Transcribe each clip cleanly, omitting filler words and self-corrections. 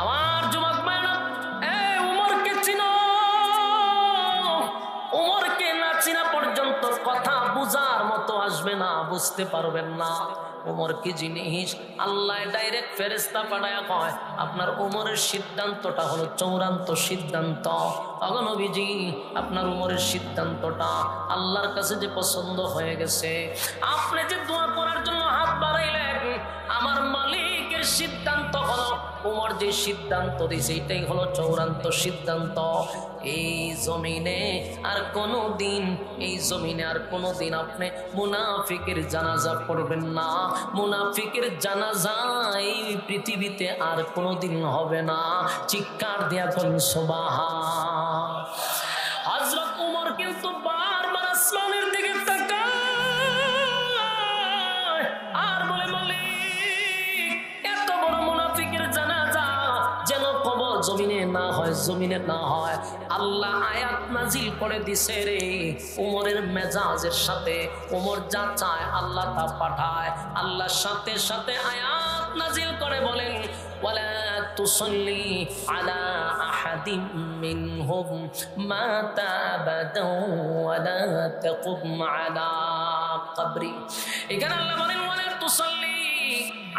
আমার যুবক ভাইরা, এই উমরকে চিনো। উমরকে না চিনা পর্যন্ত কথা বুঝার মতো আসবে না, বুঝতে পারবেন না উমর কি জিনিস। আল্লাহ ডাইরেক্ট ফেরেশতা পাঠায়া কয় আপনার উমরের সিদ্ধান্তটা হলো চূড়ান্ত সিদ্ধান্ত। ওগো নবীজি, আপনার উমরের সিদ্ধান্তটা আল্লাহর কাছে যে পছন্দ হয়ে গেছে, আপনি যে দোয়া করার জন্য হাত বাড়াইলেন, আমার মালিকের সিদ্ধান্ত হলো উমর যে সিদ্ধান্ত দিয়েছে এটাই হলো চূড়ান্ত সিদ্ধান্ত। এই জমিনে আর কোনোদিন আপনি মুনাফিকের জানাজা পড়বেন না। মুনাফিকের জানাজা এই পৃথিবীতে আর কোনোদিন হবে না। চিৎকার দিয়া বলুন সুবহান। হযরত উমর কিন্তু বারবার আসমানের দিকে তাকায় আর বলে, মালিক, এত বড় মুনাফিকের জানাজা যেন কবর জমিনে না হয়। আল্লাহ আয়াত নাজিল করে দিছে রে, উমরের মেজাজের সাথে উমর যা চায় আল্লাহ তা পাঠায়। আল্লাহর সাথে সাথে আয়াত নাজিল করে বলেন, ওয়ালা তুসাল্লি আলা আহাদিম মিনহুম মাতা আবাদা ওয়ালা তাকুম আলা কবরি। এখানে আল্লাহ বলেন ওয়ালা তুসাল্লি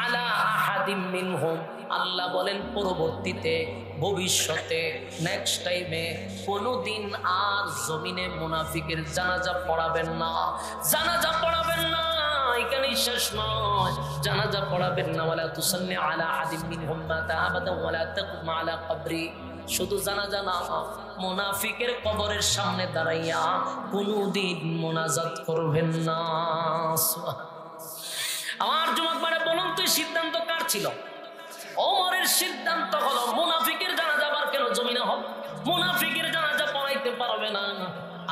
আলা আহাদিম মিনহুম। আল্লাহ বলেন পরবর্তীতে, ভবিষ্যতে, নেক্সট টাইমে কোনোদিন আর জমিনে মুনাফিকের জানাজা পড়াবেন না। জানাজা পড়াবেন না, এখানেই শেষ নয়। জানাজা পড়াবেন না। ওয়ালা তুসাল্লি আলা আহাদিম মিনহুম মাতা আবাদা ওয়ালা তাকুম আলা কবরি। শুধু জানাজা না, মুনাফিকের কবরের সামনে দাঁড়াইয়া কোনোদিন মোনাজাত করবেন না। আমার যুবক ভাইরা, বলুন তো সিদ্ধান্ত কার ছিল? ওমরের সিদ্ধান্ত হলো মুনাফিকের জানাজা আবার কেন জমিনে হবে? মুনাফিকের জানাজা পড়াইতে পারবে না।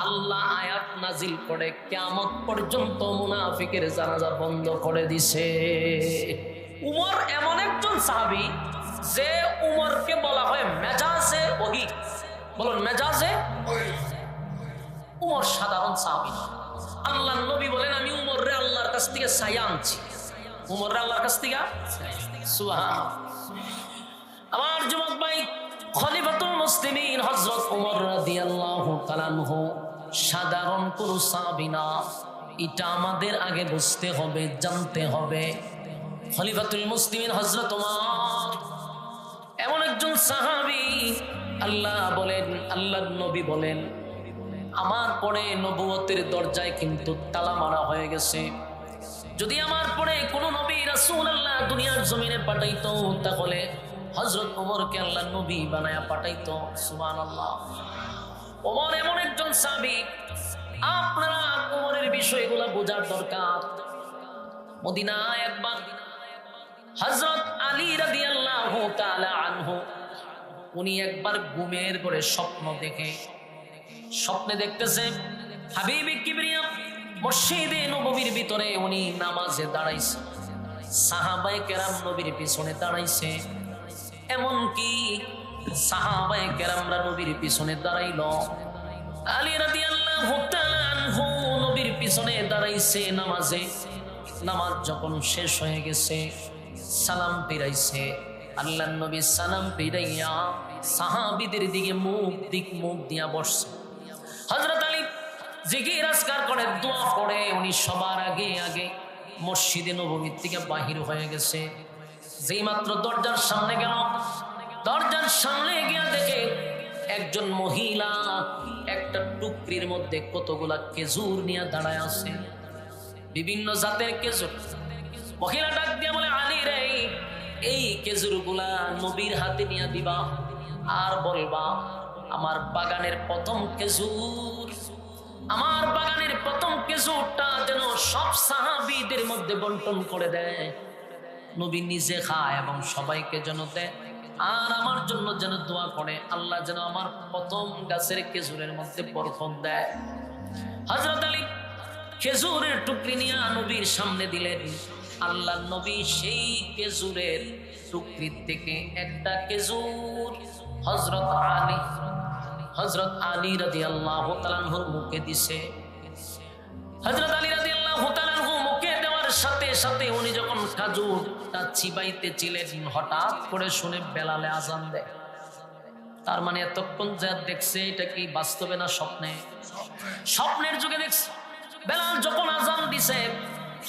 আল্লাহ আয়াত নাজিল করে কিয়ামত পর্যন্ত মুনাফিকের জানাজা বন্ধ করে দিছে। উমর এমন একজন সাহাবী যে উমরকে বলা হয় মেজাজে ওহী। বলুন মেজাজে। উমর সাধারণ সাহাবী না। আল্লাহর নবী বলেন, আমি উমররে আল্লাহর কাছ থেকে ছায়া আনছি। উমররে আল্লাহর কাছ থেকে সুবহান। আমার যুবক ভাই, খলিফাতুল মুসলিমিন হযরত ওমর রাদিয়াল্লাহু তাআলা আনহু সাধারণ কোন সাহাবী না। এটা আমাদের আগে বুঝতে হবে, জানতে হবে। খলিফাতুল মুসলিমিন হযরত ওমর এমন একজন সাহাবী, আল্লাহর নবী বলেন, আমার পরে নবুয়তের দরজায় কিন্তু তালা মারা হয়ে গেছে। যদি আমার পরে কোন নবী রাসূলুল্লাহ দুনিয়ার জমিনে পাঠাইতো, তাহলে হযরত ওমরকে আল্লাহ নবী বানায়া পাঠাইতো। সুবহানাল্লাহ। ওমর এমন একজন সাহাবী, আপনারা ওমরের বিষয়গুলো বোঝার দরকার। মদিনায় একবার হযরত আলী রাদিয়াল্লাহু তাআলা আনহু, উনি একবার ঘুমের ঘরে স্বপ্নে দেখতেছে হাবিবে কিবরিয়া মসজিদে নববীর ভিতরে উনি নামাজে দাঁড়াইছে, সাহাবায়ে কেরাম নবীর পিছনে দাঁড়াইছে। এমনকি সাহাবায়ে কেরামরা নবীর পিছনে দাঁড়াইল। আলী রাদিয়াল্লাহু তাআলা আনহু নবীর পিছনে দাঁড়াইছে নামাজে। নামাজ যখন শেষ হয়ে গেছে, সালাম ফিরাইছে। আল্লাহর নবী সালাম ফিরাইয়া সাহাবীদের দিকে মুখ দিয়া বসছে। হযরত আলী জিকির আজকার করে, দোয়া পড়ে উনি সবার আগে মসজিদে নববীর থেকে বাহির হয়ে গেছে। যেই মাত্র দরজার সামনে গেল, দরজার সামনে গিয়া দেখে একজন মহিলা একটা টুকরির মধ্যে কতগুলা খেজুর নিয়ে দাঁড়ায় আছে, বিভিন্ন জাতের খেজুর। মহিলা ডাক দিয়া বলে, আলী রে, এই খেজুরগুলা নবীর হাতে নিয়ে দিবা আর বলবা আমার বাগানের প্রথম খেজুরটা যেন সব সাহাবীদের মধ্যে বন্টন করে দেয়, নবী নিজে খায় এবং সবাইকে যেন দেয়, আর আমার জন্য যেন দোয়া করে আল্লাহ যেন আমার প্রথম গাছের খেজুরের মধ্যে বরকত দেয়। হযরত আলী খেজুরের টুকরি নিয়ে নবীর সামনে দিলেন। আল্লাহ নবী সেই খেজুরের টুকরির থেকে একটা খেজুর হযরত আলী রাদিয়াল্লাহু তাআলা আনহুর মুখে দিছে। হযরত আলী রাদিয়াল্লাহু তাআলা আনহু মুখে দেওয়ার দেওয়ার সাথে সাথে উনি যখন খাজুরটা চিবাইতেছিলেন হঠাৎ করে শুনে বেলালে আজান দেয়। তার মানে এতক্ষণ যা দেখছে এটা কি বাস্তবে না স্বপ্নে? স্বপ্নের যুগে দেখছে। বেলাল যখন আজান দিছে,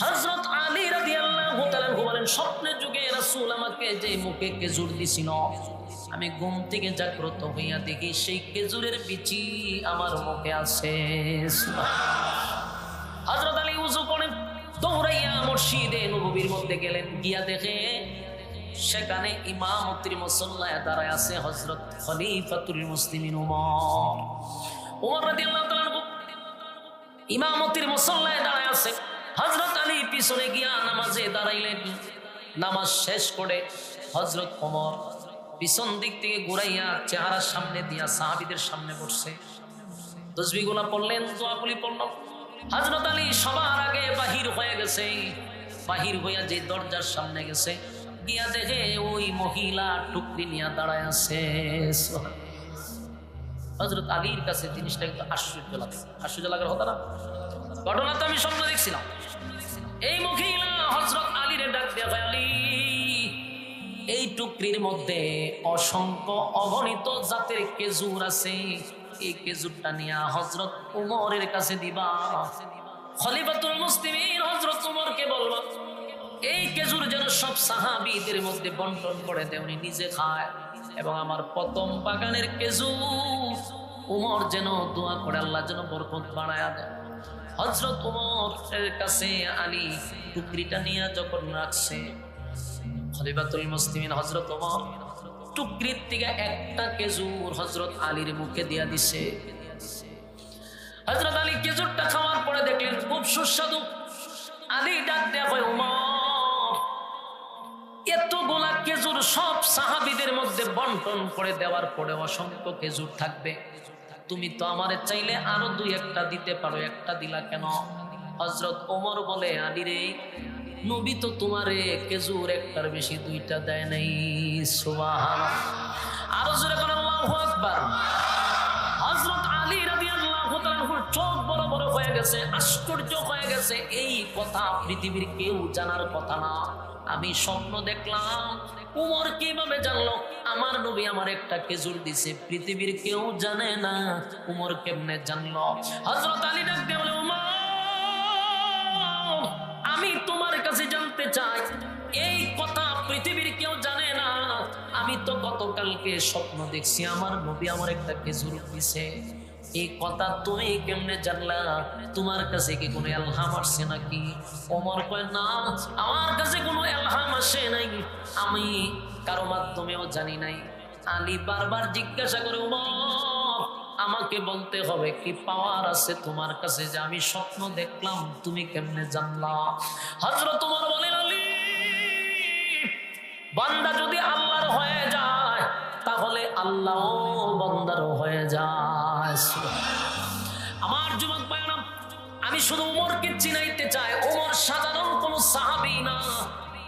হযরত আলী রাদিয়াল্লাহু তাআলা বলেন, স্বপ্নের যুগে রাসূল আমাকে যে মুখে খেজুর দিছিল, আমি ঘুম থেকে জাগ্রত হইয়া দেখি সেই খেজুরের বিচি আমার মুখে আছে। হযরত আলী ওযু করেন, দৌড়াইয়া মসজিদে নববীর মধ্যে গেলেন। গিয়া দেখে সেখানে ইমামতির মুসল্লায় দাঁড়ায় আছে হযরত খলিফাতুল মুসলিমিন ওমর রাদিয়াল্লাহু তাআলা ইমামতির মুসল্লায় দাঁড়ায় আছে। হযরত আলী পিছনে গিয়া নামাজে দাঁড়াইলেন। নামাজ শেষ করে হযরত ওমর পিছন দিক থেকে ঘুরাইয়া চেহারার সামনে দিয়া সাহাবীদের সামনে বসছে। তাসবিহগুলো পড়লেন, দোয়াগুলি পড়ল। হযরত আলী সবার আগে বাহির হয়ে গেছে। বাহির হইয়া যে দরজার সামনে গেছে, গিয়া দেখে ওই মহিলা টুকরি নিয়ে দাঁড়ায় আছে। হযরত আলীর কাছে জিনিসটা একটু আশ্চর্য লাগে। আশ্চর্য লাগার কথা না? ঘটনা তো আমি স্বপ্ন দেখছিলাম। এই মহিলা হযরত আলীর ডাক দিয়ে কয়, আলী, এই টুকরির মধ্যে অসংখ্য অগণিত জাতের খেজুর আছে, এই খেজুরটা নিয়ে হযরত উমরের কাছে দিবা। খলিফাতুল মুসলিমিন হযরত উমরকে বলবা, এই খেজুর যেন সব সাহাবীদের মধ্যে বন্টন করে দেয়, উনি নিজে খায়, এবং আমার প্রথম বাগানের খেজুর উমর যেন দোয়া করে আল্লাহ যেন বরকত বাড়ায়া দেয়। হযরত উমরের কাছে আলী টুকরিটা নিয়ে যখন রাখছে, খলিফাতুল মুসলিমিন হযরত উমর টুকরির থেকে একটা খেজুর হযরত আলীর মুখে দিয়া দিছে। হযরত আলী খেজুরটা খাওয়ার পরে দেখলেন খুব সুস্বাদু। আলী ডাক দেয়া কয়, উমর, এতগুলা খেজুর সব সাহাবীদের মধ্যে বন্টন করে দেওয়ার পরে অসংখ্য খেজুর থাকবে, তুমি তো আমারে চাইলে আরো দুই একটা দিতে পারো, একটা দিলা কেন? হযরত ওমর বলে, আলী রে, নবী তো তোমারে খেজুর একটার বেশি দুইটা দেয় নাই। সুবহানাল্লাহ, আরো জোরে বলেন আল্লাহু আকবার। হযরত আলী রাদিয়াল্লাহু তাআলার চোখ বড় বড় হয়ে গেছে, আশ্চর্য হয়ে গেছে। এই কথা পৃথিবীর কেউ জানার কথা না। আমি স্বপ্ন দেখলাম, উমর কিভাবে জানলো আমার নবী আমার একটা খেজুর দিছে? পৃথিবীর কেউ জানে না, উমর কেমনে জানলো? হযরত আলী ডাক দিয়ে বলে, উমর, আমি তোমার কাছে জানতে চাই, এই কথা পৃথিবীর কেউ জানে না। আমি তো গতকালকে স্বপ্ন দেখছি আমার নবী আমার একটা খেজুর দিছে, এই কথা তুমি কেমনে জানলা? তোমার কাছে কি কোনো ইলহাম আসছে নাকি? ওমর কয়, না, আমার কাছে কোনো ইলহাম আসে নাই, আমি কারো মাধ্যমেও জানি নাই। আলী বারবার জিজ্ঞাসা করে, ওমর, আমাকে বলতে হবে কি পাওয়ার আছে তোমার কাছে যে আমি স্বপ্ন দেখলাম তুমি কেমনে জানলা? হযরত ওমর বলেন, আলী, বান্দা যদি আল্লাহর হয়ে যায় তাহলে আল্লাহ বান্দার হয়ে যায়। আমার যুবক ভাইরা, আমি শুধু ওমরকে চিনাইতে চাই। ওমর সাধারণ কোন সাহাবী না,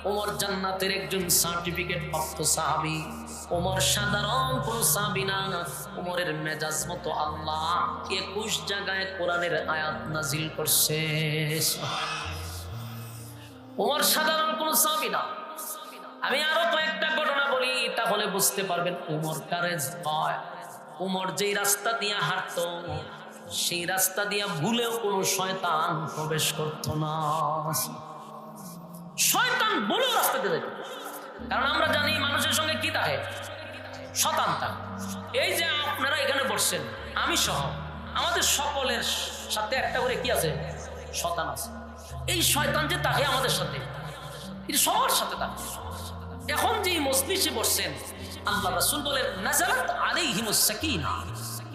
ওমর জান্নাতের একজন সার্টিফিকেট প্রাপ্ত সাহাবী। ওমর সাধারণ কোন সাহাবী না, ওমরের মেজাজ মতো আল্লাহ 21 জায়গায় কোরআনের আয়াত নাজিল করছে। ওমর সাধারণ কোন সাহাবী না। আমি আরো কয়েকটা ঘটনা বলি, তাহলে বুঝতে পারবেন ওমর কারে হয়। ওমর যেই রাস্তা দিয়ে হাঁটতো, সেই রাস্তা দিয়ে ভুলেও কোনো শয়তান প্রবেশ করতো না। শয়তান ভুলেও রাস্তা দিয়ে যেত, কারণ আমরা জানি মানুষের সঙ্গে কি থাকে, শয়তানটা। এই যে আপনারা এখানে বসছেন, আমি সহ আমাদের সকলের সাথে একটা করে কি আছে, শয়তান আছে। এই শয়তান যে থাকে আমাদের সাথে, এটা সবার সাথে থাকে। এখন যে মজলিসে বসছেন, আল্লাহ রাসূল বলেন, নাযালাত আলাইহিমুস সাকিনা,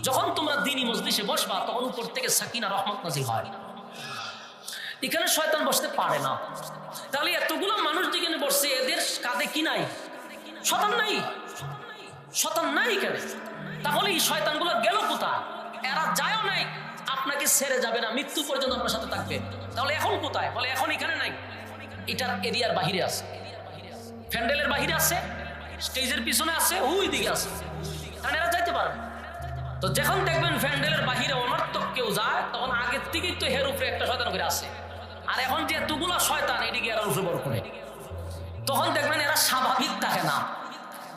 যখন তোমরা দ্বীনি মজলিসে বসবা তখন উপর থেকে সাকিনা রহমত নাযিল হয়। এখানে শয়তান বসতে পারে না। তাহলে এতগুলো মানুষ যেখানে বসছে, এদের কাঁধে কি নাই? শয়তান নাই। শয়তান নাই এখানে। তাহলে এই শয়তানগুলো গেল কোথায়? এরা যায়ও নাই, আপনাকে ছেড়ে যাবে না, মৃত্যু পর্যন্ত আপনার সাথে থাকবে। তাহলে এখন কোথায়? বলে এখন এখানে নাই, এটার এরিয়ার বাহিরে আছে, প্যান্ডেলের বাহিরে আছে, স্টেজের পিছনে আছে, ওই দিকে আছে, কারণ এরা যাইতে পারবে। তো যখন দেখবেন প্যান্ডেলের বাহিরে অনর্থক কেউ যায়, তখন আগের থেকেই তো হের উপরে একটা শয়তান করে আসে। আর আর এখন যে এতগুলো শয়তান এদিকে এরা উপরে বড় করে, তখন দেখবেন এরা স্বাভাবিক থাকে না,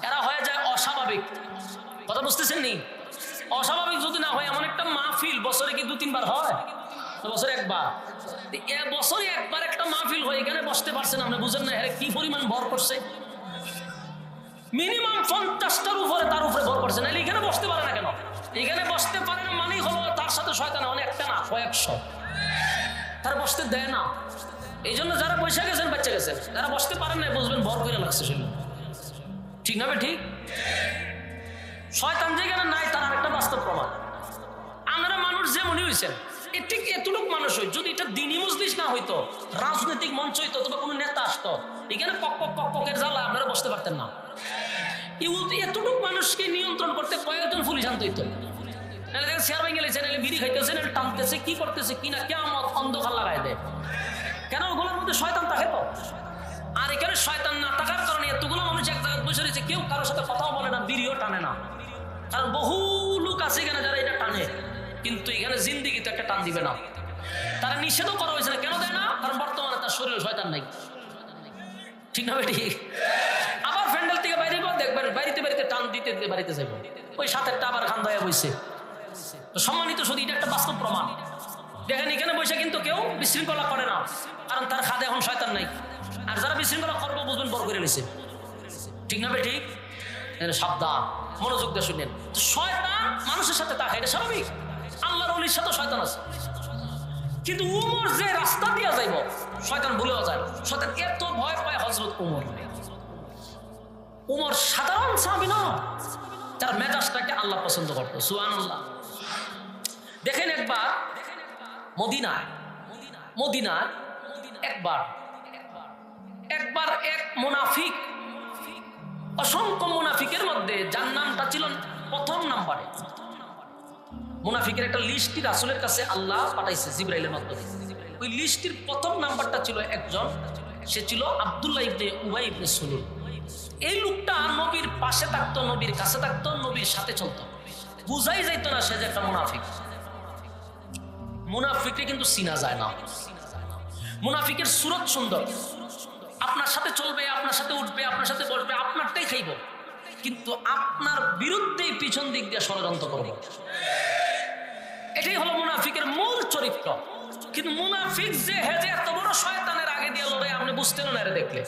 এরা হয়ে যায় অস্বাভাবিক। কথা বুঝতেছেন নি? অস্বাভাবিক যদি না হয়, এমন একটা মাহফিল বছরে কি 2-3 বার হয়? বছরে একবার। বছরে একবার একটা মাহফিল হয়, এখানে বসতে পারছেন আপনি, বুঝেন না কি পরিমাণ ভর করছে? মিনিমাম 50টার উপরে, তার উপরে ভর করছে, নাহলে এখানে বসতে পারে না কেন? এখানে বসতে পারে না মানেই হলো তার সাথে শয়তান অনেকটা না, কয়েকশো, তারা বসতে দেয় না। এই জন্য যারা পয়সা গেছেন বাচ্চা গেছেন, যারা বসতে পারেন না বুঝবেন ভর করে লাগছে সেগুলো। ঠিক না? ঠিক। শয়তান যেখানে নাই তার আরেকটা বাস্তব প্রমাণ। আমরা মানুষ যেমনই হয়েছেন, ঠিক এতটুক মানুষ হই, যদি এটা দিনী মজলিস না হইতো, রাজনৈতিক মঞ্চ হইতো, তবে কোনো নেতা আসতো, এখানে পকের জ্বালা আপনারা বসতে পারতেন না। এতটুক মানুষকে নিয়ন্ত্রণ করতে কয়েকজন পুলিশ আনতে হইতো। চেয়ার ভেঙে গেছে, বিড়ি খাইতেছে, টানতেছে, কি করতেছে কিনা কেমন অন্ধকার লাগাই দেয়। কেন? ওগুলোর মধ্যে শয়তান থাকে তো। আর এখানে শয়তান না থাকার কারণে এতগুলো মানুষ এক জায়গায় বসে রয়েছে, কেউ কারোর সাথে কথাও বলে না, বিড়িও টানে না। কারণ বহু লোক আছে এখানে যারা এটা টানে, কিন্তু এখানে জিন্দিগিতে একটা টান দিবে না। তারা নিষেধও করা হয়েছে না। কেন দেয় না? কারণ বর্তমানে তার শরীরে শয়তান নাই। ঠিক না? ঠিক। আবার প্যান্ডেল থেকে বাইরে দেখবেন বাড়িতে বাড়িতে টান দিতে দিতে বাড়িতে যাবো, ওই সাথেরটা আবার খান দায়া বইছে। তো সম্মানিত শুধু এটা একটা বাস্তব প্রমাণ। দেখেন এখানে বসে কিন্তু কেউ বিশৃঙ্খলা করে না, কারণ তার খাদে এখন শয়তান নাই। আর যারা বিশৃঙ্খলা করবো বুঝবেন বর করে নিছে। ঠিক না? ঠিক। সাবধান, মনোযোগ দিয়ে শুনেন। শয়তান মানুষের সাথে তাকে, এটা স্বাভাবিক। আল্লাহর ওলির সাথে শয়তান আছে, কিন্তু উমর যে রাস্তা দিয়া যাইব শয়তান ভুলেও যায়। শয়তান এত ভয় পায় হযরত উমর। উমর সাধারণ সাহাবী না, তার মেজাজটাকে আল্লাহ পছন্দ করতো। সুবহানাল্লাহ। দেখেন একবার মদিনায় একবার এক মুনাফিক, অসংখ্য মুনাফিকের মধ্যে যার নামটা ছিল প্রথম নাম্বারে, মুনাফিকের একটা লিস্ট রাসূলের কাছে আল্লাহ পাঠাইছে জিবরাইলের মাধ্যমে। ওই লিস্টের প্রথম নাম্বারটা ছিল একজন, সে ছিল আব্দুল্লাহ ইবনে উবাই ইবনে সুলুল। এই লোকটা নবীর পাশে থাকতো, নবীর কাছে থাকতো, নবীর সাথে চলতো, বুঝাই যাইতো না সে যে একটা মুনাফিক। মুনাফিককে কিন্তু চিনা যায় না। মুনাফিকের সুরত সুন্দর, আপনার সাথে চলবে, আপনার সাথে উঠবে, আপনার সাথে বসবে, আপনারটাই খাইব, কিন্তু আপনার বিরুদ্ধেই পিছন দিক দিয়ে ষড়যন্ত্র করব। এটাই হলো মুনাফিকের মূল চরিত্র। কিন্তু মুনাফিক যে হেজে এত বড় শয়তানের আগে দিয়ে লড়ে, আপনি বুঝতেন না এটা দেখলে।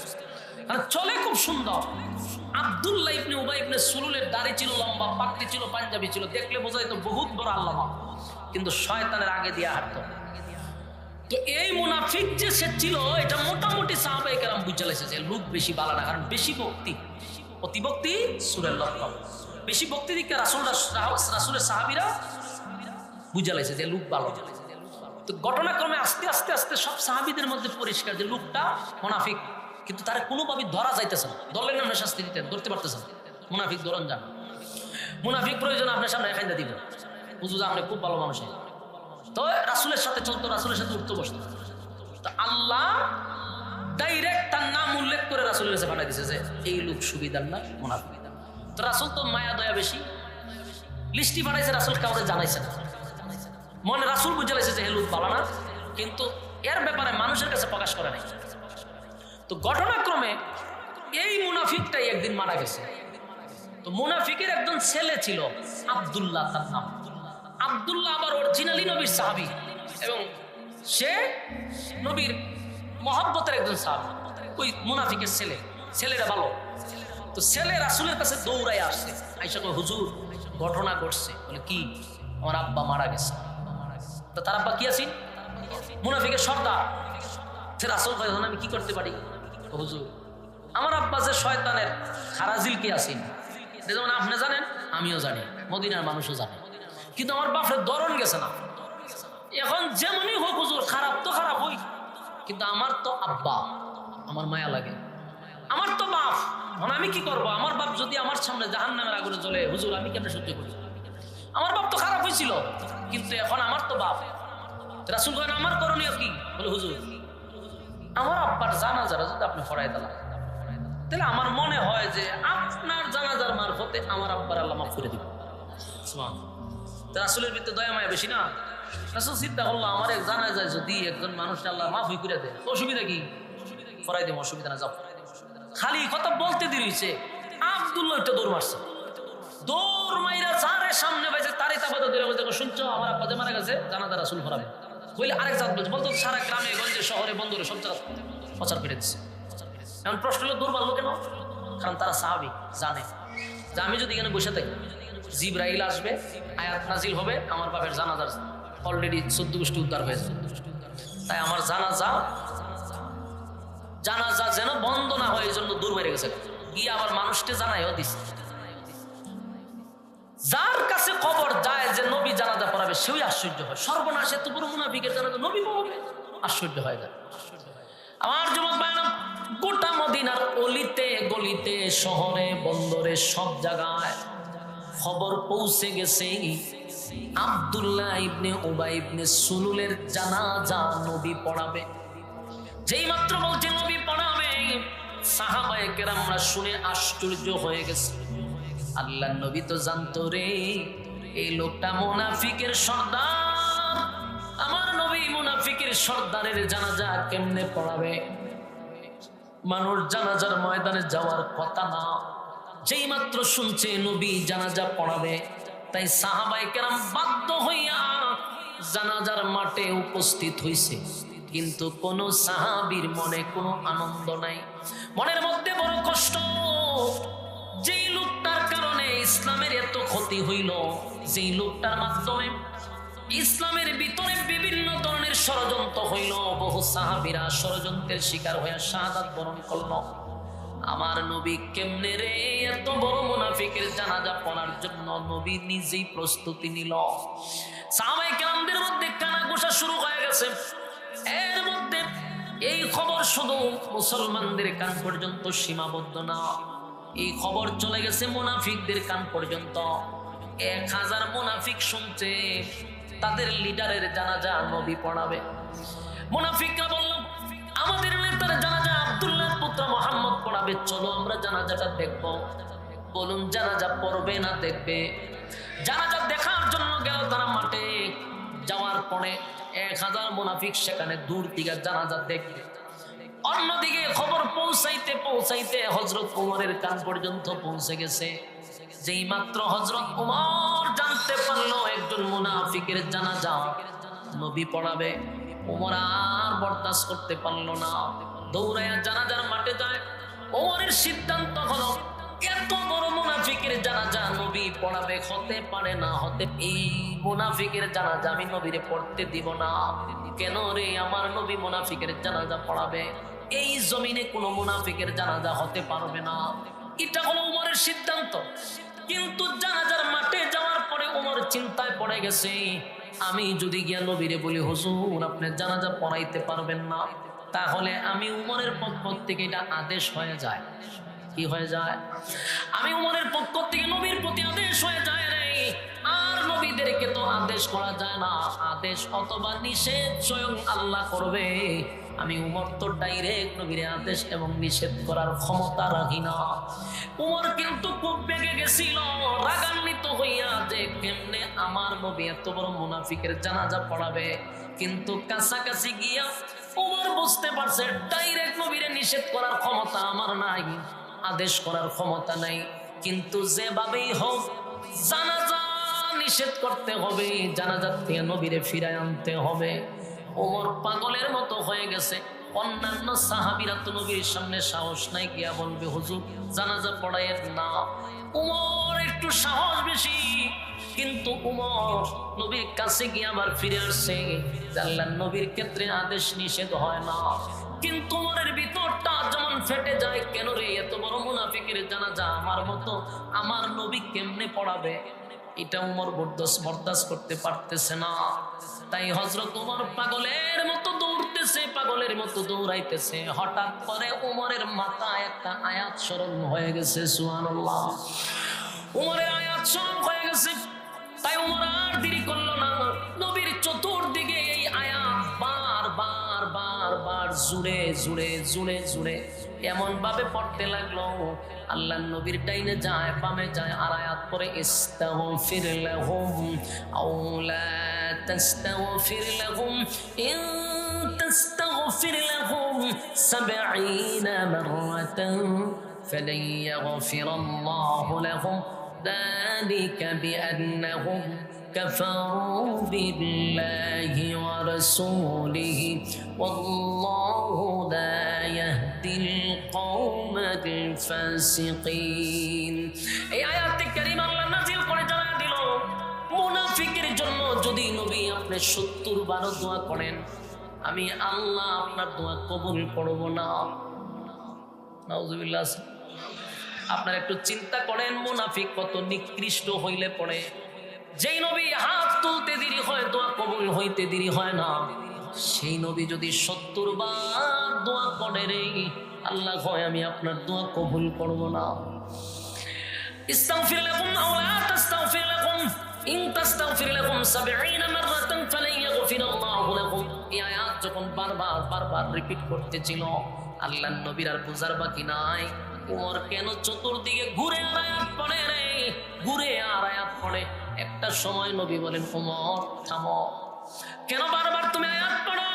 চলে খুব সুন্দর। আব্দুল্লাহ ইবনে উবাই ইবনে সুলুলের দাড়ি ছিল লম্বা, পাগড়ি ছিল, পাঞ্জাবি ছিল, দেখলে বোঝা যেত বহুত বড় আল্লামা, কিন্তু শয়তানের আগে দিয়ে হাঁটতো। তো এই মুনাফিক যে সে ছিল, এটা মোটামুটি সাহাবায়ে কেরাম বুঝে লাইছে যে লোক বেশি ভালো না, কারণ বেশি ভক্তি, অতিভক্তি সূরের লক্ষণ। বেশি ভক্তি দিকে রাসূলের সাহাবীরা বুঝে লাইছে যে লোক ভালো। তো ঘটনাক্রমে আস্তে আস্তে আস্তে সব সাহাবীদের মধ্যে পরিষ্কার যে লোকটা মুনাফিক, কিন্তু তারা কোনোভাবে ধরা যাইতেছে না। দলের নামে শাস্তি দিতেন, ধরতে পারতেছেন মুনাফিক ধরন যান। মুনাফিক প্রয়োজন আপনার সামনে খাইন্দা দিব, বুঝু যে আপনি খুব ভালো মানুষ। তো রাসূলের সাথে চলতো, রাসূলের সাথে উঠতে বসতো। তো আল্লাহ ডাইরেক্ট তার নাম উল্লেখ করে রাসূলের কাছে পাঠিয়ে দিয়েছে যে এই লোক সুবিধার না, মুনাফিক। তো রাসূল তো মায়া দয়া বেশি, লিস্টি পাঠাইছে, রাসূল কাউকে জানাইছে না। মনে রাসূল বুঝে লাইছে যে এই লোক ভালো না, কিন্তু এর ব্যাপারে মানুষের কাছে প্রকাশ করে নাই। তো ঘটনাক্রমে এই মুনাফিকটাই একদিন মারা গেছে। তো মুনাফিকের একজন ছেলে ছিল আব্দুল্লাহ, তার নাম আব্দুল্লাহ, আবার অরিজিনালি নবীর সাহাবী, এবং সে নবীর মহব্বতের একজন সাহাবী। ওই মুনাফিকের ছেলেটা ভালো। তো ছেলে রাসূলের কাছে দৌড়াই আসছে, আইসা কয় হুজুর ঘটনা ঘটছে। বলে কি? আমার আব্বা মারা গেছে। তো তার আব্বা কি আছেন? মুনাফিকের সর্দার। সে রাসূল কয় আমি কি করতে পারি? হুজুর আমার আব্বা যে শয়তানের খারাজিল কে আছেন, যেমন আপনি জানেন আমিও জানি, মদিনার মানুষও জানে, কিন্তু আমার বাপের ধরন গেছে না। এখন যেমনই হোক হুজুর, খারাপ তো খারাপ হই, কিন্তু আমার তো আব্বা, আমার মায়া লাগে, আমার তো বাপ। এখন আমি কি করবো? আমার বাপ যদি আমার সামনে জাহান্নামের আগুনে জ্বলে, হুজুর আমি কেন সহ্য করি? আমার বাপ তো খারাপ হয়েছিল, কিন্তু এখন আমার তো বাপ। রাসূল কয় আমার করণীয় কি? বলে হুজুর আমার আব্বার জানাজারা যদি আপনি পড়াই দিলেন, তাহলে আমার মনে হয় যে আপনার জানাজার মারফতে আমার আব্বার আল্লাহ মাফ করে দিবেন। রাসূলের ভিতরে দয়া মায়া বেশি না? রাসূল চিন্তা করলো আমার এক জানা যায় যদি একজন মানুষ আল্লাহ মাফই করে দেয় অসুবিধা কি, করাই দেবো, অসুবিধা না, যাও। খালি কথা বলতে দিয়েছে, আব্দুল্লাহ একটা দৌড় মারছে, দৌড় মাইরা যারে সামনে পাইছে তারই তাবাদা ধরে বলতে, শুনছো আমার আব্বা যে মারা গেছে, জানাজা রাসূল পড়াবে বলে আরেক জাত বলছে, বলতো সারা গ্রামে গঞ্জে শহরে বন্দরে সব জায়গা প্রচার করে দিচ্ছে। এখন প্রশ্ন হলো দৌড় মারলো কেন? কারণ তারা সাহাবী, জানে যে আমি যদি এখানে বসে থাকি জিবরাইল আসবে, আয়াত নাজিল হবে, আমার বাপের জানাজার অলরেডি 14 গোষ্ঠী উদ্ধার হয়েছে, তাই আমার জানাজা যেন বন্ধ না হয় এই জন্য দূর বেড়ে গেছে, গিয়ে আবার মানুষকে জানাইও দিচ্ছে। যার কাছে খবর যায় যে নবী জানাজা পড়াবে সেই আশ্চর্য হয়, সর্বনাশ এত বড় মুনাফিকের জানাজা নবী পড়াবে, আশ্চর্য হয়ে যায়। আমার যুবক ভাইরা, গোটা মদিনার অলিতে গলিতে শহরে বন্দরে সব জায়গায় খবর পৌঁছে গেছে আব্দুল্লাহ ইবনে উবাই ইবনে সুলুলের জানাজা নবী পড়াবে। যেই মাত্র বলছে নবী পড়াবে, সাহাবায়ে কেরামরা শুনে আশ্চর্য হয়ে গেছে। আল্লাহর নবী তো জানতো রে এই লোকটা মুনাফিকের সর্দার, আমার নবী মুনাফিকের সর্দারের জানাজা কেমনে পড়াবে? মানুষ জানাজার ময়দানে যাওয়ার কথা না, যেই মাত্র শুনছে নবী জানাজা পড়াবে, তাই সাহাবায়ে কেরাম বাধ্য হইয়া জানাজার মাঠে উপস্থিত হইছে। কিন্তু কোন সাহাবীর মনে কোনো আনন্দ নাই, মনের মধ্যে বড় কষ্ট। যেই লোকটার কারণে ইসলামের এত ক্ষতি হইল, যেই লোকটার মাধ্যমে ইসলামের ভিতরে বিভিন্ন ধরনের ষড়যন্ত্র হইল, বহু সাহাবীরা ষড়যন্ত্রের শিকার হয়ে শাহাদাত বরণ করল, আমার নবী কেমনে রে এত বড় মুনাফিকের জানাজা পড়ার জন্য নবী নিজেই প্রস্তুতি নিল। সাহাবায়ে কেরামদের মধ্যে কানাঘুষা শুরু হয়ে গেছে। এর মধ্যে এই খবর শুধু মুসলমানদের কান পর্যন্ত সীমাবদ্ধ না, এই খবর চলে গেছে মুনাফিকদের কান পর্যন্ত। 1000 মুনাফিক শুনছে তাদের লিডারের জানাজা নবী পড়াবে। মুনাফিকরা বলল, আমাদের নেতার জানাজা আব্দুল্লাহর পুত্র মুহাম্মদ পড়াবে, চলো আমরা জানাজাটা দেখব। বলুন জানাজা পড়বে না দেখবে? জানাজা দেখার জন্য গেল তারা মাঠে। যাওয়ার পরে 1000 মুনাফিক সেখানে দূর থেকে জানাজা দেখবে। অন্যদিকে খবর পৌঁছাইতে হযরত ওমরের কান পর্যন্ত পৌঁছে গেছে। যেই মাত্র হযরত ওমর জানতে পারলো একজন মুনাফিকের জানাজা নবী পড়াবে, ওমর আর বরদাস্ত করতে পারলো না, দৌড়াইয়া জানাজার মাঠে যায়। ওমরের সিদ্ধান্ত হলো এত বড় মুনাফিকের জানাজা নবী পড়াবে, হতে পারে না, এই মুনাফিকের জানাজা আমি নবীরে পড়তে দিব না। কেন রে? আমার নবী মুনাফিকের জানাজা পড়াবে, এই জমিনে কোনো মুনাফিকের জানাজা হতে পারবে না। এটা হলো ওমরের সিদ্ধান্ত। কিন্তু জানাজার মাঠে যাওয়ার পরে ওমর চিন্তায় পড়ে গেছে, আমি যদি গিয়া নবীরে বলি হুজুর আপনি জানাজা পড়াইতে পারবেন না, তাহলে আমি উমরের পক্ষ থেকে এটা আদেশ হয়ে যায়। কি হয়ে যায়? আমি উমরের পক্ষ থেকে নবীর প্রতি আদেশ হয়ে যায় রে। আর নবীদেরকে তো আদেশ করা যায় না, আদেশ অথবা নিষেধ স্বয়ং আল্লাহ করবে। আমি উমর তো ডাইরেক্ট নবীর আদেশ এবং নিষেধ করার ক্ষমতা রাখি না। উমর কিন্তু খুব বেগে গেছিল, রাগান্বিত হইয়া যে কেমনে আমার নবী এত বড় মুনাফিকের জানাজা পড়াবে। কিন্তু কাছাকাছি গিয়া উমর বুঝতে পারছে ডাইরেক্ট নবীরে নিষেধ করার ক্ষমতা আমার নাই, আদেশ করার ক্ষমতা নাই। কিন্তু যেভাবেই হোক জানাজা নিষেধ করতে হবে, জানাজার থেকে নবীরে ফিরায় আনতে হবে। ওমর পাগলের মতো হয়ে গেছে। অন্যান্য সাহাবীরা তো নবীর সামনে সাহস নাই, গিয়া বলবে হুজুর জানাজা পড়ায়ের না। ওমর একটু সাহস বেশি, কিন্তু ওমর নবীর কাছে গিয়ে আবার ফিরে আসছে। আল্লাহর নবীর ক্ষেত্রে আদেশ নিষেধ হয় না, কিন্তু ওমরের ভিতরটা যেমন ফেটে যায়, কেন রে এত বড় মুনাফিকের জানাজা আমার মতো আমার নবী কেমনে পড়াবে? এটা উমর বরদাস্ত করতে পারতেছে না। তাই হযরত উমর পাগলের মতো দৌড়তেছে, পাগলের মতো দৌড়াইতেছে। হঠাৎ করে উমরের মাথায় একটা আয়াত স্মরণ হয়ে গেছে। সুবহানাল্লাহ, উমরের আয়াত স্মরণ হয়ে গেছে। তাই উমর আর দেরি করলো না, নবীর চতুর্দিকে এই আয়াত বার বার বার বার জুড়ে জুড়ে জুড়ে জুড়ে এমন ভাবে পড়তে লাগলো, আল্লাহ নবীর ডাইনে যায় বামে যায় আর আয়াত পরে ইস্তাগফির লাহুম আও লা তাস্তাগফির লাহুম ইন তাস্তাগফির লাহুম 70 মাররাতান ফালান ইয়াগফিরাল্লাহু লাহুম যালিকা বিআন্নাহুম كفروا بالله ورسوله والله لا يهدي القوم الفاسقين এই আয়াতে কারিমা আল্লাহ নাযিল করে জানা দিল মুনাফিকের জন্য যদি নবী আপনি 70 বার দোয়া করেন আমি আল্লাহ আপনার দোয়া কবুল করব না। নাউজুবিল্লাহ। আপনারা একটু চিন্তা করেন মুনাফিক কত নিকৃষ্ট হইলে পড়ে, যেই নবী হাত তুলতে দেরি হয় দোয়া কবুল হইতে দেরি হয় না, সেই নবী যদি 70 বার দোয়া করে রে আল্লাহ হয় আমি আপনার দোয়া কবুল করব না। ইস্তাগফির লাকুম আও লা তাস্তাগফির লাকুম ইন তাস্তাগফির লাকুম 70 মাররাতান ফালান ইয়াগফিরাল্লাহু লাকুম। এই আয়াত যখন বারবার রিপিট করতেছিল আল্লাহর নবীর আর বুঝার বাকি নাই ওমর কেন চতুর্দিকে ঘুরে আর আয়াত পড়ে রে, ঘুরে আর আয়াত পড়ে। একটা সময় নবী বলেন ওমর থামো, কেন বারবার তুমি আয়াত পড়ো?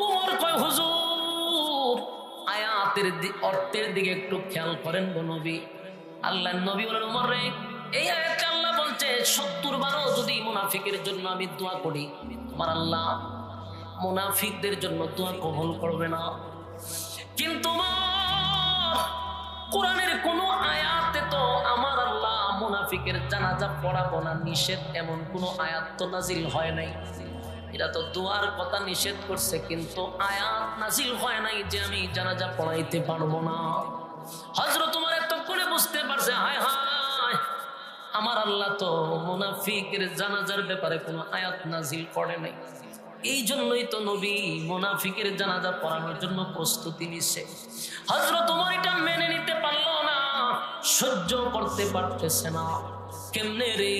ওমর কয় হুজুর আয়াতের অর্থের দিকে একটু খেয়াল করেন গো নবী। আল্লাহর নবী বলেন ওমর রে এই আয়াতে আল্লাহ বলছে 70 বারও যদি মুনাফিকের জন্য আমি দোয়া করি আমার আল্লাহ মুনাফিকদের জন্য দোয়া কবুল করবে না। কিন্তু কোরআনের কোন আয়াতে তো আমার আল্লাহ মুনাফিকের জানাজা পড়াবো না নিষেধ এমন কোন আয়াত তো নাজিল হয় নাই। এটা তো দোয়ার কথা নিষেধ করছে কিন্তু আয়াত নাজিল হয় নাই যে আমি জানাজা পড়াইতে পারবো না। হযরত ওমর এতক্ষণে বুঝতে পারছে হায় হায় আমার আল্লাহ তো মুনাফিকের জানাজার ব্যাপারে কোনো আয়াত নাজিল করে নাই। এই জন্যই তো নবী মুনাফিকের জানাজা পড়ানোর জন্য প্রস্তুতি নিছে। হযরত ওমর এটা মেনে নিতে পারলো না, সহ্য করতে পারতেছে না। কেমনে রে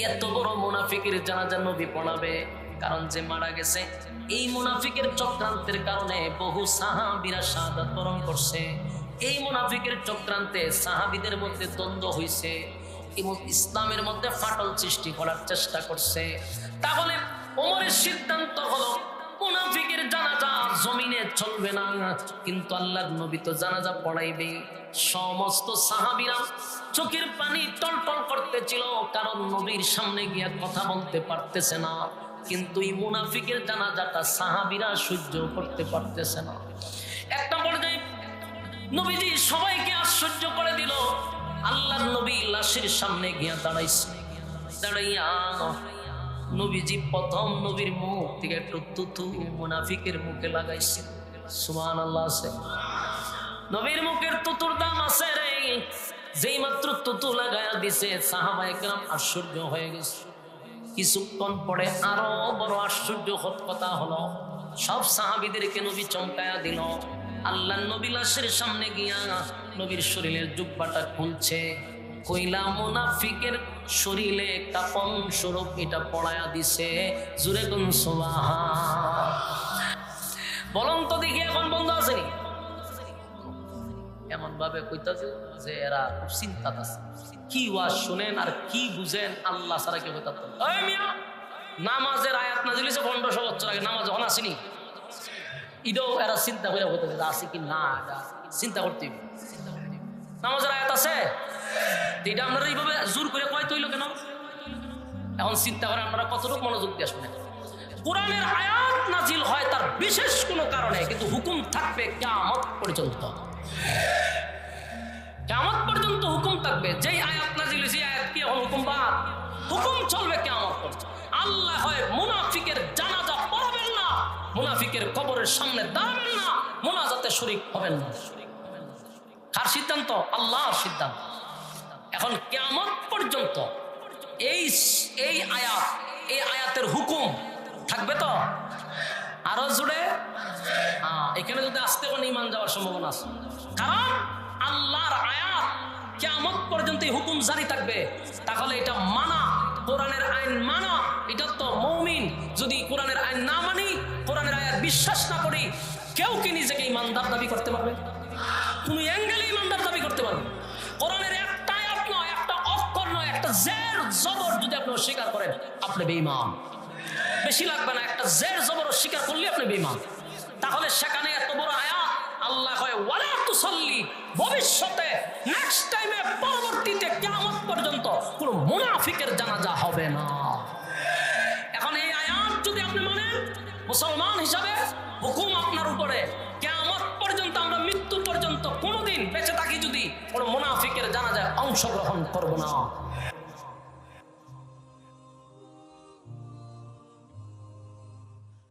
এত বড় মুনাফিকের জানাজা নবী পড়াবে? কারণ যে মারা গেছে এই মুনাফিকের চক্রান্তের কারণে বহু সাহাবীরা শাহাদাত বরণ করছে। এই মুনাফিকের চক্রান্তে সাহাবীদের মধ্যে দ্বন্দ্ব হইছে এবং ইসলামের মধ্যে ফাটল সৃষ্টি করার চেষ্টা করছে। তাহলে ওমরের সিদ্ধান্ত হলো মুনাফিকের জানাজা জমিনে চলবে না, কিন্তু আল্লাহর নবী তো জানাজা পড়াইবে। সমস্ত সাহাবীরা চোখের পানি টলটল করতেছিল, কারণ নবীর সামনে গিয়ে কথা বলতে পারতেছে না। কিন্তু এই মুনাফিকের জানাজাটা সাহাবীরা সহ্য করতে পারতেছে না। একটা পর্যায়ে নবীজি সবাইকে আশ্চর্য করে দিল। আল্লাহর নবী লাশের সামনে গিয়া দাঁড়াইছে। দাঁড়াইয়া নবীজি প্রথম নবীর মুখ থেকে একটু তুতু মুনাফিকের মুখে লাগাইছে। সুবহানাল্লাহ আছে। নবীর মুখের তুতুর দাম আছে রে। যেই মাত্র তুতু লাগায়া দিছে সাহাবায়ে কেরাম আশ্চর্য হয়ে গেছে। কিছুক্ষণ পরে আরো বড় আশ্চর্য কথা হলো, সব সাহাবীদেরকে নবী চমকায়া দিল। আল্লাহর নবী লাশের সামনে গিয়া নবীর শরীরের জুব্বাটা খুলছে, কইলা মুনাফিকের শরীরে কাপন স্বরূপ এটা পড়ায়া দিছে। জুরে গুন সুবহান। বলুন তো দেখি এখন বন্ধ আছে এমন ভাবে কইতাছে যে এরা খুব চিন্তা আছে। কি ওয়াজ শুনেন আর কি বুঝেন আল্লাহ ছাড়া কেউ কইতাত না। ওই মিয়া নামাজের আয়াত নাযিল হইছে 1500 বছর আগে, নামাজ যখন আসেনি ইডো এরা চিন্তা করে কইতাছে আছে কি না, চিন্তা করতে হবে। নামাজের আয়াত আছে এটা আপনারা এইভাবে জোর করে কয় তৈল কেন? এখন চিন্তা করে আপনারা কতটুকু মনোযোগ দিয়ে শুনেন। কোরআনের আয়াত নাজিল হয় তার বিশেষ কোনো কারণে, কিন্তু হুকুম থাকবে কিয়ামত পর্যন্ত। কিয়ামত পর্যন্ত হুকুম থাকবে। যেই আয়াত নাজিল হইছে আয়াত কি এখন হুকুম বাদ, হুকুম চলবে কিয়ামত পর্যন্ত। আল্লাহ হয় মুনাফিকের জানাজা পড়াবেন না, মুনাফিকের কবরের সামনে দাঁড়াবেন না, মুনাজাতে শরীক হবেন না। কার সিদ্ধান্ত? আল্লাহর সিদ্ধান্ত। এখন কিয়ামত পর্যন্ত এই আয়াতের হুকুম থাকবে তো আরো জুড়ে। এখানে যদি আসতে কোনো ইমান যাওয়ার সম্ভাবনা আছে, কারণ আল্লাহর আয়াত কিয়ামত পর্যন্ত এই হুকুম জারি থাকবে। তাহলে এটা মানা, কোরআনের আইন মানা, এটা তো মুমিন। যদি কোরআনের আইন না মানি, কোরআনের আয়াত বিশ্বাস না করি, কেউ কি নিজেকে ইমানদার দাবি করতে পারবে? কোন অ্যাঙ্গেলে ইমানদার দাবি করতে পারবে? কোরআনের একটা আয়াত নয়, একটা অক্ষর নয়, একটা জের জবর যদি আপনি অস্বীকার করেন, আপনি বেঈমান। বেশি লাগবে না, একটা জের জবর অস্বীকার করলে আপনি বেঈমান। তাহলে সেখানে এত বড় আয়াত, আল্লাহ কয় ওয়ালা তুসাল্লি, ভবিষ্যতে নেক্সট টাইমে পরবর্তীতে কিয়ামত পর্যন্ত কোন মুনাফিকের জানাজা হবে না। এখন এই আয়াত যদি আপনি মানেন, মুসলমান হিসাবে হুকুম আপনার উপরে, কিয়ামত পর্যন্ত, আমরা মৃত্যু পর্যন্ত কোনোদিন বেঁচে থাকি যদি, কোন মুনাফিকের জানাজায় অংশগ্রহণ করব না।